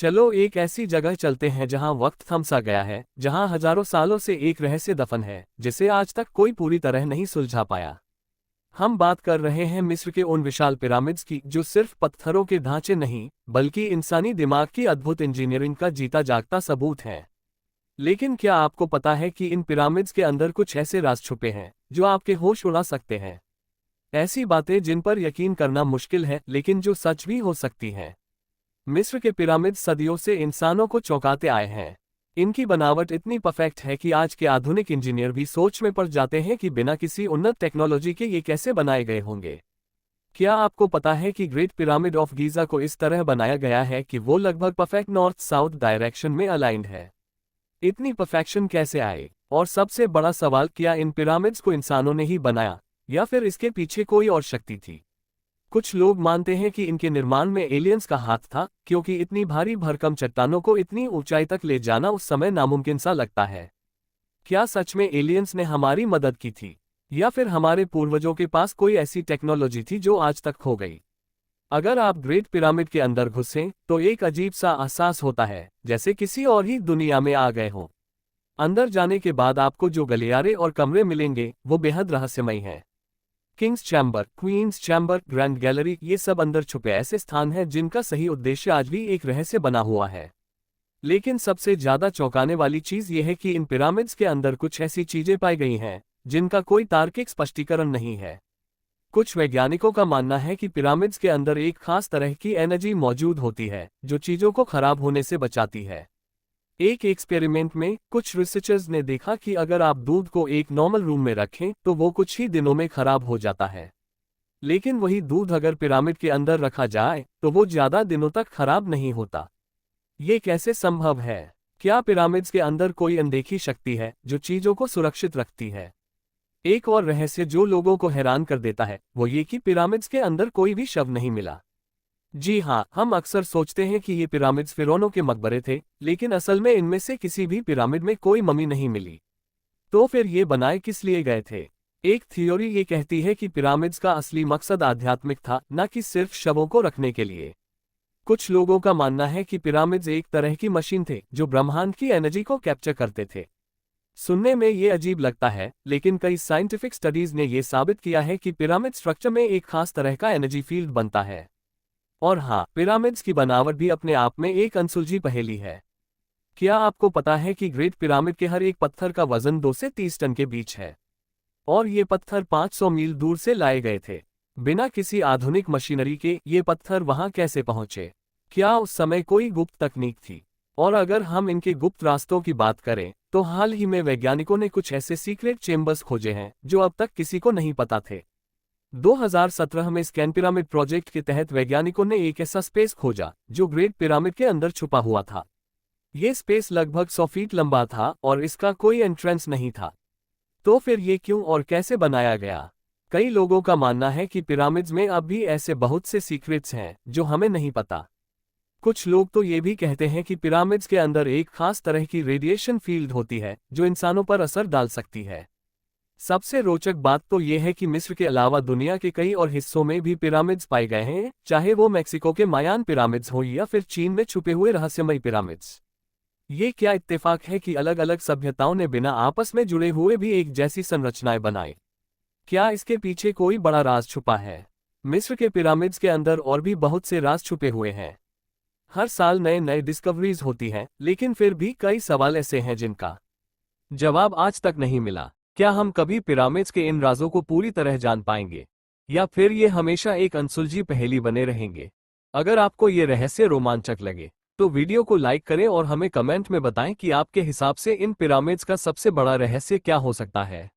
चलो एक ऐसी जगह चलते हैं जहां वक्त थम सा गया है, जहां हजारों सालों से एक रहस्य दफन है जिसे आज तक कोई पूरी तरह नहीं सुलझा पाया। हम बात कर रहे हैं मिस्र के उन विशाल पिरामिड्स की जो सिर्फ पत्थरों के ढांचे नहीं बल्कि इंसानी दिमाग की अद्भुत इंजीनियरिंग का जीता जागता सबूत हैं। लेकिन क्या आपको पता है कि इन पिरामिड्स के अंदर कुछ ऐसे राज छुपे हैं जो आपके होश उड़ा सकते हैं? ऐसी बातें जिन पर यकीन करना मुश्किल है लेकिन जो सच भी हो सकती हैं। मिस्र के पिरामिड सदियों से इंसानों को चौंकाते आए हैं। इनकी बनावट इतनी परफेक्ट है कि आज के आधुनिक इंजीनियर भी सोच में पड़ जाते हैं कि बिना किसी उन्नत टेक्नोलॉजी के ये कैसे बनाए गए होंगे। क्या आपको पता है कि ग्रेट पिरामिड ऑफ गीज़ा को इस तरह बनाया गया है कि वो लगभग परफेक्ट नॉर्थ साउथ डायरेक्शन में अलाइंड है? इतनी परफेक्शन कैसे आए? और सबसे बड़ा सवाल, क्या इन पिरामिड्स को इंसानों ने ही बनाया या फिर इसके पीछे कोई और शक्ति थी? कुछ लोग मानते हैं कि इनके निर्माण में एलियंस का हाथ था, क्योंकि इतनी भारी भरकम चट्टानों को इतनी ऊंचाई तक ले जाना उस समय नामुमकिन सा लगता है। क्या सच में एलियंस ने हमारी मदद की थी, या फिर हमारे पूर्वजों के पास कोई ऐसी टेक्नोलॉजी थी जो आज तक खो गई? अगर आप ग्रेट पिरामिड के अंदर घुसें तो एक अजीब सा एहसास होता है, जैसे किसी और ही दुनिया में आ गए हों। अंदर जाने के बाद आपको जो गलियारे और कमरे मिलेंगे वो बेहद रहस्यमयी हैं। King's chamber, queen's chamber, grand gallery, ये सब अंदर छुपे ऐसे स्थान हैं जिनका सही उद्देश्य आज भी एक रहस्य बना हुआ है। लेकिन सबसे ज्यादा चौंकाने वाली चीज ये है कि इन पिरामिड्स के अंदर कुछ ऐसी चीजें पाई गई हैं जिनका कोई तार्किक स्पष्टीकरण नहीं है। कुछ वैज्ञानिकों का मानना है कि पिरामिड्स के अंदर एक खास तरह की एनर्जी मौजूद होती है जो चीजों को खराब होने से बचाती है। एक एक्सपेरिमेंट में कुछ रिसर्चर्स ने देखा कि अगर आप दूध को एक नॉर्मल रूम में रखें तो वो कुछ ही दिनों में खराब हो जाता है, लेकिन वही दूध अगर पिरामिड के अंदर रखा जाए तो वो ज्यादा दिनों तक खराब नहीं होता। ये कैसे संभव है? क्या पिरामिड्स के अंदर कोई अनदेखी शक्ति है जो चीजों को सुरक्षित रखती है? एक और रहस्य जो लोगों को हैरान कर देता है वो ये कि पिरामिड्स के अंदर कोई भी शव नहीं मिला। जी हाँ, हम अक्सर सोचते हैं कि ये पिरामिड्स फिरौनों के मकबरे थे, लेकिन असल में इनमें से किसी भी पिरामिड में कोई मम्मी नहीं मिली। तो फिर ये बनाए किस लिए गए थे? एक थ्योरी ये कहती है कि पिरामिड्स का असली मकसद आध्यात्मिक था, न कि सिर्फ शवों को रखने के लिए। कुछ लोगों का मानना है कि पिरामिड्स एक तरह की मशीन थे जो ब्रह्मांड की एनर्जी को कैप्चर करते थे। सुनने में ये अजीब लगता है, लेकिन कई साइंटिफिक स्टडीज ने यह साबित किया है कि पिरामिड स्ट्रक्चर में एक खास तरह का एनर्जी फील्ड बनता है। और हाँ, पिरामिड्स की बनावट भी अपने आप में एक अनसुलझी पहेली है। क्या आपको पता है कि ग्रेट पिरामिड के हर एक पत्थर का वजन 2 से 30 टन के बीच है? और ये पत्थर 500 मील दूर से लाए गए थे। बिना किसी आधुनिक मशीनरी के ये पत्थर वहां कैसे पहुंचे? क्या उस समय कोई गुप्त तकनीक थी? और अगर हम इनके गुप्त रास्तों की बात करें तो हाल ही में वैज्ञानिकों ने कुछ ऐसे सीक्रेट चेम्बर्स खोजे हैं जो अब तक किसी को नहीं पता थे। 2017 में स्कैन पिरामिड प्रोजेक्ट के तहत वैज्ञानिकों ने एक ऐसा स्पेस खोजा जो ग्रेट पिरामिड के अंदर छुपा हुआ था। ये स्पेस लगभग 100 फीट लंबा था और इसका कोई एंट्रेंस नहीं था। तो फिर ये क्यों और कैसे बनाया गया? कई लोगों का मानना है कि पिरामिड्स में अब भी ऐसे बहुत से सीक्रेट्स हैं जो हमें नहीं पता। कुछ लोग तो ये भी कहते हैं कि पिरामिड्स के अंदर एक खास तरह की रेडिएशन फील्ड होती है जो इंसानों पर असर डाल सकती है। सबसे रोचक बात तो यह है कि मिस्र के अलावा दुनिया के कई और हिस्सों में भी पिरामिड्स पाए गए हैं, चाहे वो मैक्सिको के मायान पिरामिड्स हो या फिर चीन में छुपे हुए रहस्यमयी पिरामिड्स। ये क्या इत्तेफाक है कि अलग अलग सभ्यताओं ने बिना आपस में जुड़े हुए भी एक जैसी संरचनाएं बनाई? क्या इसके पीछे कोई बड़ा राज छुपा है? मिस्र के पिरामिड्स के अंदर और भी बहुत से राज छुपे हुए हैं। हर साल नए नए डिस्कवरीज होती हैं, लेकिन फिर भी कई सवाल ऐसे हैं जिनका जवाब आज तक नहीं मिला। क्या हम कभी पिरामिड्स के इन राजों को पूरी तरह जान पाएंगे, या फिर ये हमेशा एक अनसुलझी पहेली बने रहेंगे? अगर आपको ये रहस्य रोमांचक लगे तो वीडियो को लाइक करें और हमें कमेंट में बताएं कि आपके हिसाब से इन पिरामिड्स का सबसे बड़ा रहस्य क्या हो सकता है।